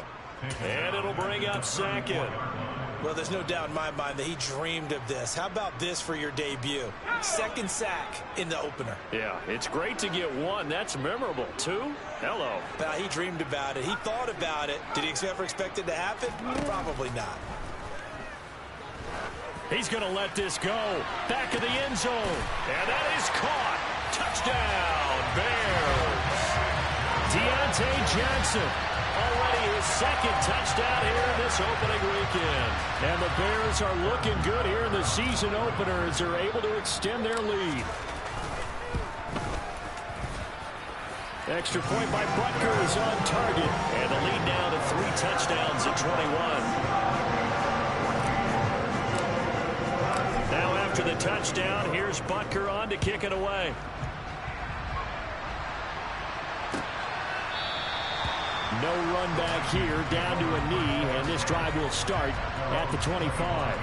and it'll bring up 2nd. Well, there's no doubt in my mind that he dreamed of this. How about this for your debut? 2nd sack in the opener. Yeah, it's great to get 1. That's memorable. 2? Hello. He dreamed about it. He thought about it. Did he ever expect it to happen? Probably not. He's going to let this go. Back of the end zone. And that is caught. Touchdown, Bears. Deontay Johnson. Already his 2nd touchdown here in this opening weekend. And the Bears are looking good here in the season opener as they're able to extend their lead. Extra point by Butker is on target. And the lead now to 3 touchdowns at 21. Now after the touchdown. Here's Butker on to kick it away. No run back here, down to a knee, and this drive will start at the 25.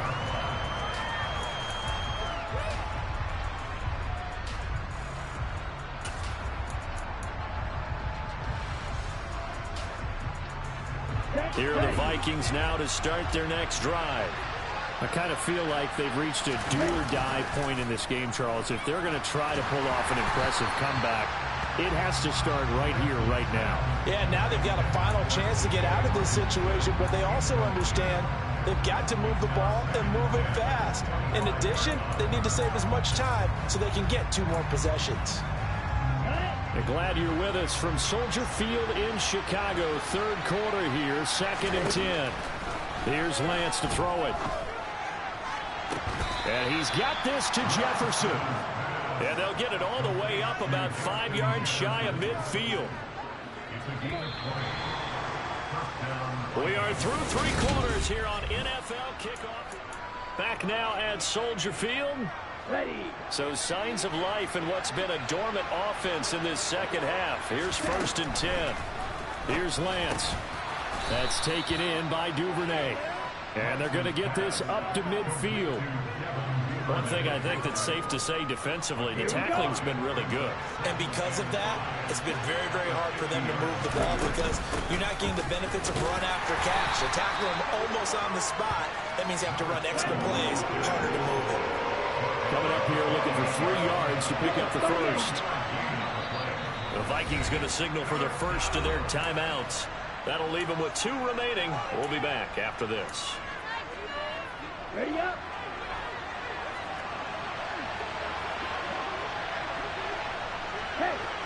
Here are the Vikings now to start their next drive. I kind of feel like they've reached a do-or-die point in this game, Charles. If they're going to try to pull off an impressive comeback, it has to start right here, right now. Yeah, now they've got a final chance to get out of this situation, but they also understand they've got to move the ball and move it fast. In addition, they need to save as much time so they can get 2 more possessions. And glad you're with us from Soldier Field in Chicago. Third quarter here, 2nd and 10. Here's Lance to throw it. And he's got this to Jefferson. And they'll get it all the way up about 5 yards shy of midfield. We are through 3 quarters here on NFL Kickoff. Back now at Soldier Field. Ready. So signs of life in what's been a dormant offense in this second half. Here's 1st and 10. Here's Lance. That's taken in by Duvernay. And they're going to get this up to midfield. One thing I think that's safe to say defensively, the tackling's been really good. And because of that, it's been very, very hard for them to move the ball because you're not getting the benefits of run after catch. They tackle them almost on the spot. That means you have to run extra plays, harder to move it. Coming up here looking for 3 yards to pick up the first. The Vikings going to signal for the first of their timeouts. That'll leave them with 2 remaining. We'll be back after this. Ready up.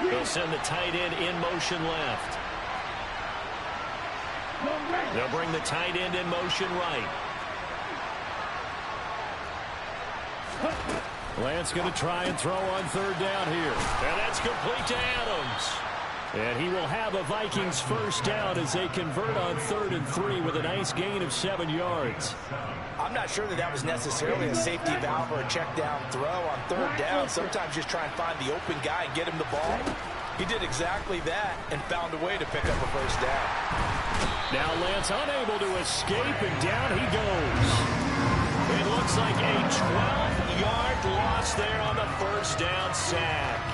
They'll send the tight end in motion left. They'll bring the tight end in motion right. Lance going to try and throw on 3rd down here. And that's complete to Adams. And he will have a Vikings first down as they convert on 3rd and 3 with a nice gain of 7 yards. I'm not sure that was necessarily a safety valve or a check down throw on 3rd down. Sometimes just try and find the open guy and get him the ball. He did exactly that and found a way to pick up a first down. Now Lance unable to escape, and down he goes. It looks like a 12-yard loss there on the first down sack.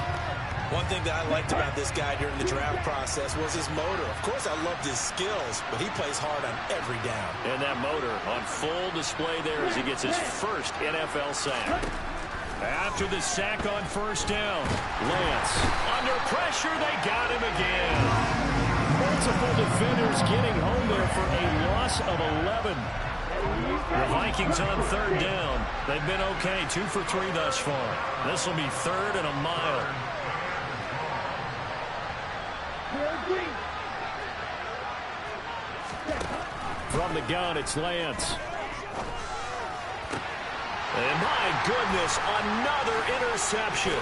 One thing that I liked about this guy during the draft process was his motor. Of course, I loved his skills, but he plays hard on every down. And that motor on full display there as he gets his first NFL sack. After the sack on 1st down, Lance under pressure. They got him again. Multiple defenders getting home there for a loss of 11. The Vikings on 3rd down. They've been okay, 2 for 3 thus far. This will be 3rd and a mile. From the gun, it's Lance. And my goodness, another interception.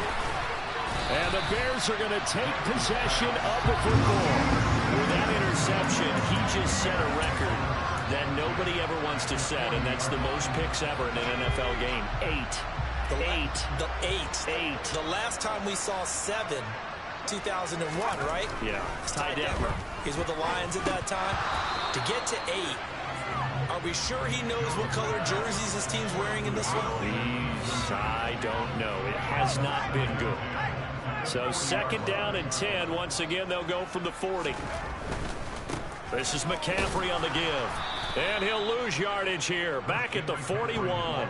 And the Bears are going to take possession of the football. With that interception, he just set a record that nobody ever wants to set, and that's the most picks ever in an NFL game. 8. The last time we saw 7, 2001, right? Yeah. Ty Detmer. He's with the Lions at that time. To get to 8, are we sure he knows what color jerseys his team's wearing in this one? I don't know. It has not been good. So 2nd down and 10. Once again, they'll go from the 40. This is McCaffrey on the give. And he'll lose yardage here. Back at the 41.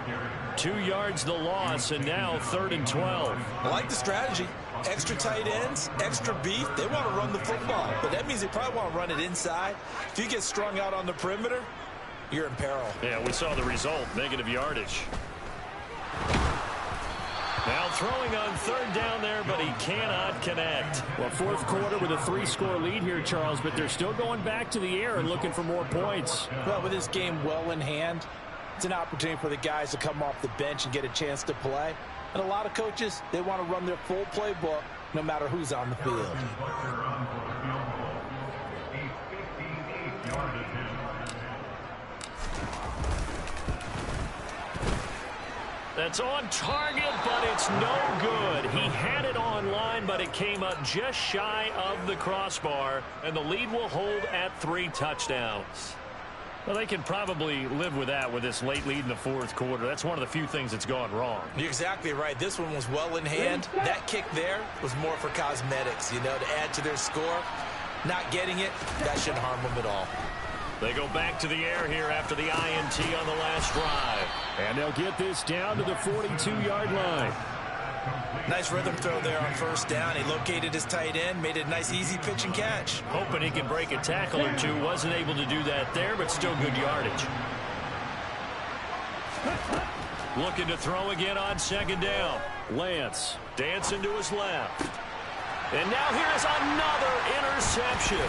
2 yards the loss, and now 3rd and 12. I like the strategy. Extra tight ends, extra beef. They want to run the football, but that means they probably want to run it inside. If you get strung out on the perimeter, you're in peril. Yeah, we saw the result, negative yardage. Now throwing on 3rd down there, but he cannot connect. Well, 4th quarter with a 3-score lead here, Charles, but they're still going back to the air and looking for more points. Well, with this game well in hand, it's an opportunity for the guys to come off the bench and get a chance to play. And a lot of coaches, they want to run their full playbook no matter who's on the field. That's on target, but it's no good. He had it on line, but it came up just shy of the crossbar, and the lead will hold at 3 touchdowns. Well, they can probably live with that with this late lead in the fourth quarter. That's one of the few things that's gone wrong. You're exactly right. This one was well in hand. That kick there was more for cosmetics, to add to their score. Not getting it, that shouldn't harm them at all. They go back to the air here after the INT on the last drive. And they'll get this down to the 42-yard line. Nice rhythm throw there on first down. He located his tight end, made it a nice easy pitch and catch. Hoping he can break a tackle or two. Wasn't able to do that there, but still good yardage. Looking to throw again on second down. Lance dancing to his left. And now here's another interception.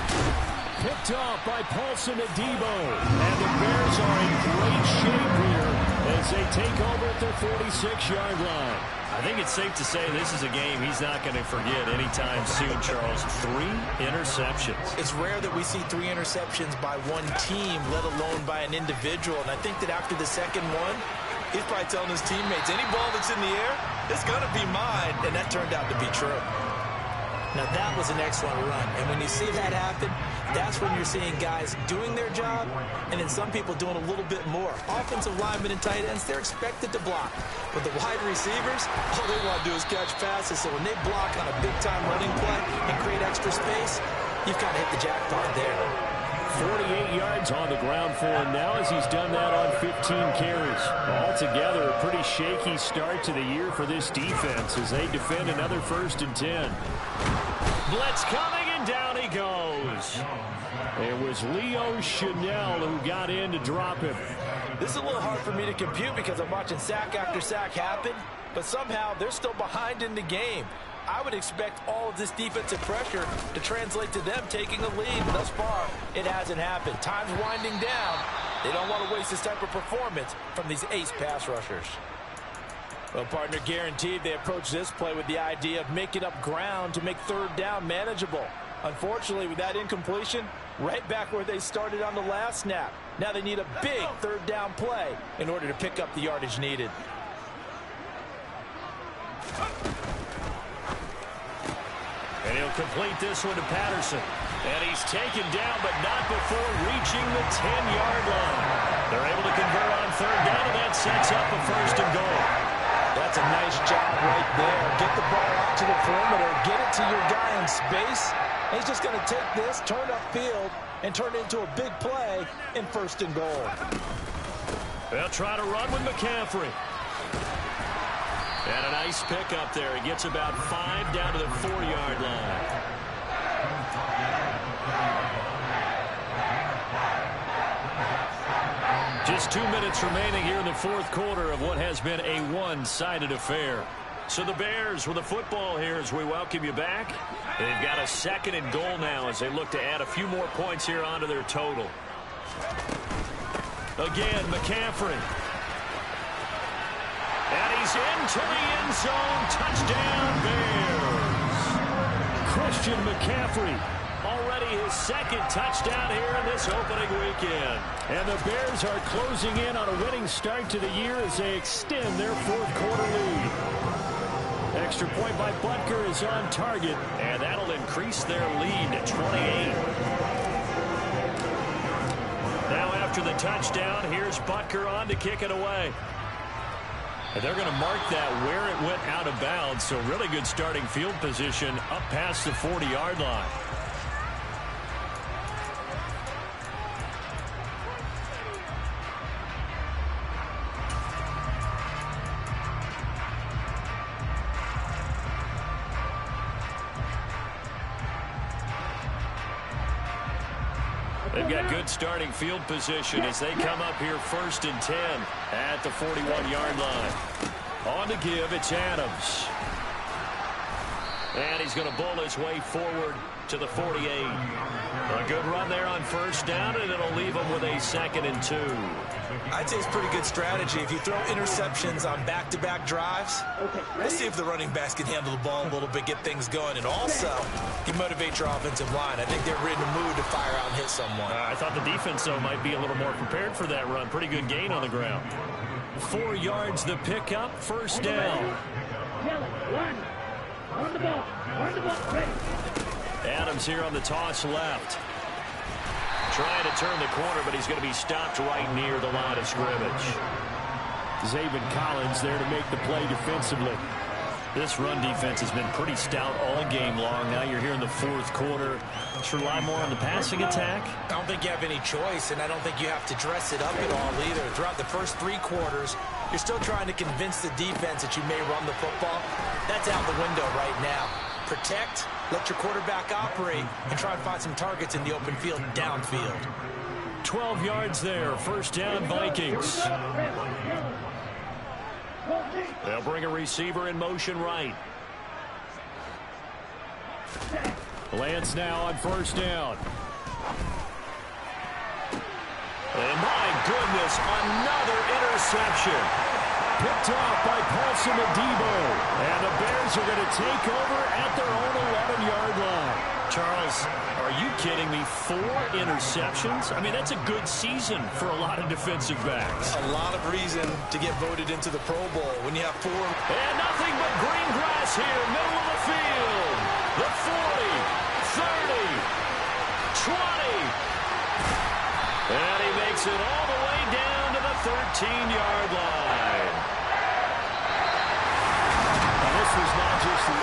Picked off by Paulson Adebo. And the Bears are in great shape here as they take over at their 46-yard line. I think it's safe to say this is a game he's not going to forget anytime soon, Charles. 3 interceptions. It's rare that we see 3 interceptions by one team, let alone by an individual. And I think that after the second one, he's probably telling his teammates, any ball that's in the air, it's going to be mine. And that turned out to be true. Now, that was an excellent run. And when you see that happen, that's when you're seeing guys doing their job and then some people doing a little bit more. Offensive linemen and tight ends, they're expected to block. But the wide receivers, all they want to do is catch passes. So when they block on a big-time running play and create extra space, you've kind of hit the jackpot there. 48 yards on the ground for him now as he's done that on 15 carries. Altogether, a pretty shaky start to the year for this defense as they defend another 1st and 10. Blitz coming, and down he goes. It was Leo Chanel who got in to drop him. This is a little hard for me to compute because I'm watching sack after sack happen, but somehow they're still behind in the game. I would expect all of this defensive pressure to translate to them taking a lead. Thus far, it hasn't happened. Time's winding down. They don't want to waste this type of performance from these ace pass rushers. Well, partner, guaranteed they approach this play with the idea of making up ground to make 3rd down manageable. Unfortunately, with that incompletion, right back where they started on the last snap. Now they need a big 3rd down play in order to pick up the yardage needed. And he'll complete this one to Patterson. And he's taken down, but not before reaching the 10-yard line. They're able to convert on 3rd down, and that sets up a 1st and goal. That's a nice job right there. Get the ball out to the perimeter. Get it to your guy in space. And he's just going to take this, turn upfield, and turn it into a big play in 1st and goal. They'll try to run with McCaffrey. And a nice pickup there. He gets about 5 down to the 4-yard line. Just 2 minutes remaining here in the fourth quarter of what has been a one-sided affair. So the Bears with the football here as we welcome you back. They've got a 2nd and goal now as they look to add a few more points here onto their total. Again, McCaffrey. And he's into the end zone. Touchdown, Bears. Christian McCaffrey. Already his 2nd touchdown here in this opening weekend. And the Bears are closing in on a winning start to the year as they extend their 4th quarter lead. Extra point by Butker is on target. And that'll increase their lead to 28. Now after the touchdown, here's Butker on to kick it away. And they're going to mark that where it went out of bounds. So really good starting field position up past the 40-yard line. They've got good starting field position as they come up here 1st and 10 at the 41-yard line. On to give, it's Adams. And he's going to bull his way forward to the 48. A good run there on 1st down, and it'll leave him with a 2nd and 2. I'd say it's pretty good strategy. If you throw interceptions on back-to-back drives, let's see if the running backs can handle the ball a little bit, get things going. And also, you motivate your offensive line. I think they're in the mood to fire out and hit someone. I thought the defense, though, might be a little more prepared for that run. Pretty good gain on the ground. 4 yards the pickup, first down. On the ball, ready. Adams here on the toss left. Trying to turn the corner, but he's going to be stopped right near the line of scrimmage. Zaven Collins there to make the play defensively. This run defense has been pretty stout all game long. Now you're here in the fourth quarter. Should rely more on the passing attack? I don't think you have any choice, and I don't think you have to dress it up at all either. Throughout the first 3 quarters, you're still trying to convince the defense that you may run the football. That's out the window right now. Protect, let your quarterback operate, and try and find some targets in the open field downfield. 12 yards there, first down Vikings. They'll bring a receiver in motion right. Lance now on first down. And my goodness, another interception. Picked off by Paulson Adebo. And the Bears are going to take over at their own 11-yard line. Charles, are you kidding me? 4 interceptions? I mean, that's a good season for a lot of defensive backs. A lot of reason to get voted into the Pro Bowl when you have 4. And nothing but green grass here, middle of the field. The 40, 30, 20. And he makes it all the way down to the 13-yard line. And this was not just the